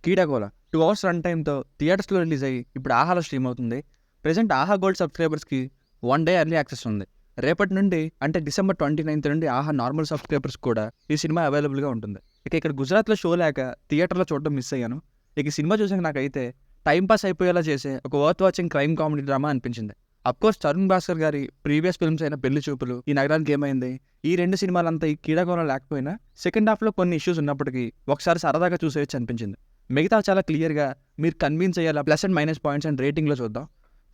Keedaa Cola 2 hours run టైమ్తో థియేటర్స్లో release అయ్యి ఇప్పుడు ఆహాలో స్ట్రీమ్ అవుతుంది. ప్రెజెంట్ ఆహా గోల్డ్ సబ్స్క్రైబర్స్కి 1 డే ఎర్లీ యాక్సెస్ ఉంది. రేపటి నుండి అంటే December 29th నుండి ఆహా నార్మల్ సబ్స్క్రైబర్స్ కూడా ఈ సినిమా అవైలబుల్గా ఉంటుంది. ఇక్కడ గుజరాత్లో షో లేక థియేటర్లో చూడడం మిస్ అయ్యాను. ఈ సినిమా చూసాక నాకైతే టైంపాస్ అయిపోయేలా చేసే ఒక worth watching crime comedy drama అనిపించింది. అఫ్కోర్స్ తరుణ్ భాస్కర్ గారి ప్రీవియస్ ఫిల్మ్స్ అయిన పెళ్లి చూపులు, ఈ నగరానికి ఏమైంది, ఈ 2 సినిమాలంతా ఈ కీడాకోలం లేకపోయినా సెకండ్ హాఫ్లో కొన్ని ఇష్యూస్ ఉన్నప్పటికీ ఒకసారి సరదాగా చూసేయచ్చు అనిపించింది. మిగతా చాలా క్లియర్గా మీరు కన్విన్స్ అయ్యేలా plus and minus points and రేటింగ్లో చూద్దాం.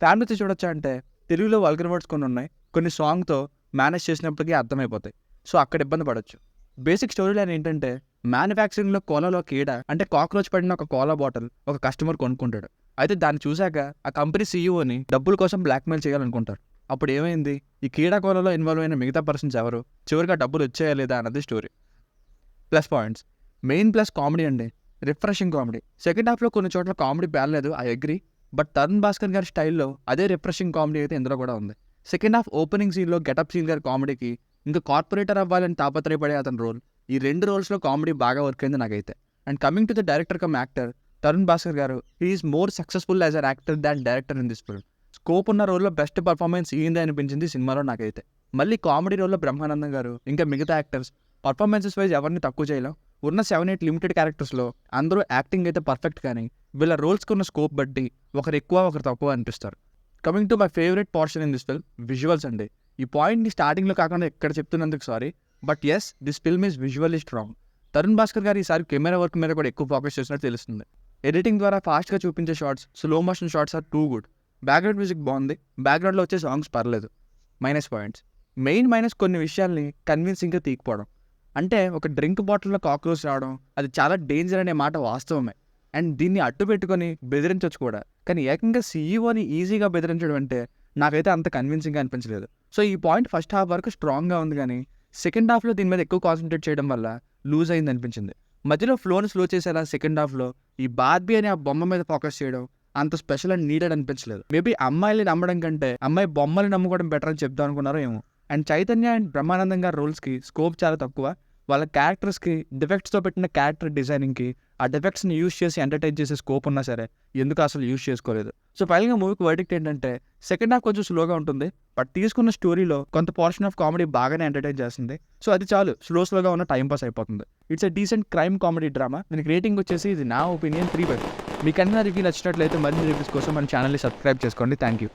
ఫ్యామిలీతో చూడొచ్చా అంటే తెలుగులో వల్గర్ వర్డ్స్ కొన్ని ఉన్నాయి, కొన్ని సాంగ్తో మేనేజ్ చేసినప్పటికీ అర్థమైపోతాయి. సో అక్కడ ఇబ్బంది పడవచ్చు. బేసిక్ స్టోరీ లైన్ ఏంటంటే మ్యానుఫ్యాక్చరింగ్లో కోలాలో కీడ అంటే కాక్రోచ్ పడిన ఒక కోలా బాటిల్ ఒక కస్టమర్ కొనుక్కుంటాడు. అయితే దాన్ని చూశాక ఆ కంపెనీ సీఈఓని డబ్బుల కోసం బ్లాక్మెయిల్ చేయాలనుకుంటారు. అప్పుడు ఏమైంది, ఈ కీడా కోలలో ఇన్వాల్వ్ అయిన మిగతా పర్సన్స్ ఎవరు, చివరిగా డబ్బులు వచ్చాయా లేదా అన్నది story. Plus points, main plus comedy అండి, రిఫ్రెషింగ్ కామెడీ. సెకండ్ హాఫ్లో కొన్ని చోట్ల కామెడీ బాగాలేదు, I agree. But Tarun Bhaskar గారి స్టైల్లో అదే రిఫ్రెషింగ్ కామెడీ అయితే ఇందులో కూడా ఉంది. సెకండ్ హాఫ్ ఓపెనింగ్ సీన్లో గెటప్ సీన్ గారి కామెడీకి ఇంకా కార్పొరేటర్ అవ్వాలని తాపత్రయపడే అతని రోల్, ఈ 2 రోల్స్లో కామెడీ బాగా వర్క్ అయింది నాకైతే. And coming to the director cum actor Tarun Bhaskar గారు, he is more successful as an actor than director in this film. Scope ఉన్న రోల్లో బెస్ట్ పర్ఫార్మెన్స్ ఈందే అనిపించింది సినిమాలో నాకైతే. మళ్ళీ కామెడీ రోల్లో బ్రహ్మానందం గారు ఇంకా మిగతా యాక్టర్స్ పర్ఫార్మెన్సెస్ వైజ్ ఎవరిని తక్కువ చేయలేం. ఉన్న 7-8 లిమిటెడ్ క్యారెక్టర్స్లో అందరూ యాక్టింగ్ అయితే పర్ఫెక్ట్, కానీ వీళ్ళ రోల్స్కి ఉన్న స్కోప్ బట్టి ఒకరు ఎక్కువ ఒకరు తక్కువ అనిపిస్తారు. Coming to my favourite portion in this film, visuals అండి. ఈ పాయింట్ని స్టార్టింగ్లో కాకుండా ఇక్కడ చెప్తున్నందుకు sorry, but as this film is visually strong. Tarun Bhaskar గారు ఈసారి కెమెరా వర్క్ మీద కూడా ఎక్కువ ఫోకస్ చేసినట్టు తెలుస్తుంది. ఎడిటింగ్ ద్వారా ఫాస్ట్గా చూపించే shorts, slow motion shorts are too good. Background music బాగుంది, బ్యాక్గ్రౌండ్లో వచ్చే సాంగ్స్ పర్లేదు. మైనస్ పాయింట్స్, మెయిన్ మైనస్ కొన్ని విషయాల్ని కన్విన్సింగ్గా తీయకపోవడం. అంటే ఒక డ్రింక్ బాటిల్లో కాక్రోచ్ రావడం అది చాలా డేంజర్ అనే మాట వాస్తవమే, అండ్ దీన్ని అడ్డు పెట్టుకొని బెదిరించవచ్చు కూడా. కానీ ఏకంగా సీఈఓని ఈజీగా బెదిరించడం అంటే నాకైతే అంత కన్విన్సింగ్గా అనిపించలేదు. సో ఈ పాయింట్ ఫస్ట్ హాఫ్ వరకు స్ట్రాంగ్గా ఉంది, కానీ సెకండ్ హాఫ్లో దీని మీద ఎక్కువ కాన్సన్ట్రేట్ చేయడం వల్ల లూజ్ అయింది అనిపించింది. మధ్యలో ఫ్లోని స్లో చేసేలా సెకండ్ హాఫ్లో ఈ బార్బీ అనే ఆ బొమ్మ మీద ఫోకస్ చేయడం అంత స్పెషల్ అండ్ నీడెడ్ అనిపించలేదు. మేబీ అమ్మాయిని నమ్మడం కంటే అమ్మాయి బొమ్మల్ని నమ్ముకోవడం బెటర్ అని చెప్దాం అనుకున్నారో ఏమో. అండ్ చైతన్య అండ్ బ్రహ్మానందం గారి రోల్స్కి స్కోప్ చాలా తక్కువ. వాళ్ళ క్యారెక్టర్స్కి డిఫెక్ట్స్తో పెట్టిన క్యారెక్టర్ డిజైనింగ్కి ఆ డిఫెక్ట్స్ని యూజ్ చేసి ఎంటర్టైన్ చేసే స్కోప్ ఉన్నా సరే ఎందుకు అసలు యూజ్ చేసుకోలేదు. సో ఫైనల్గా మూవీకి వర్డిక్ట్ ఏంటంటే సెకండ్ హాఫ్ కొంచెం స్లోగా ఉంటుంది, బట్ తీసుకున్న స్టోరీలో కొంత పోర్షన్ ఆఫ్ కామెడీ బాగానే ఎంటర్టైన్ చేస్తుంది. సో అది చాలు, స్లోగా ఉన్న టైం పాస్ అయిపోతుంది. It's a decent crime comedy drama. దీనికి రేటింగ్ వచ్చేసి ఇది నా ఒపీనియన్ 3/5. మీకు అన్న రివ్యూ నచ్చినట్లయితే మరిన్ని రివ్యూస్ కోసం మన ఛానల్ని సబ్స్క్రైబ్ చేసుకోండి. Thank you.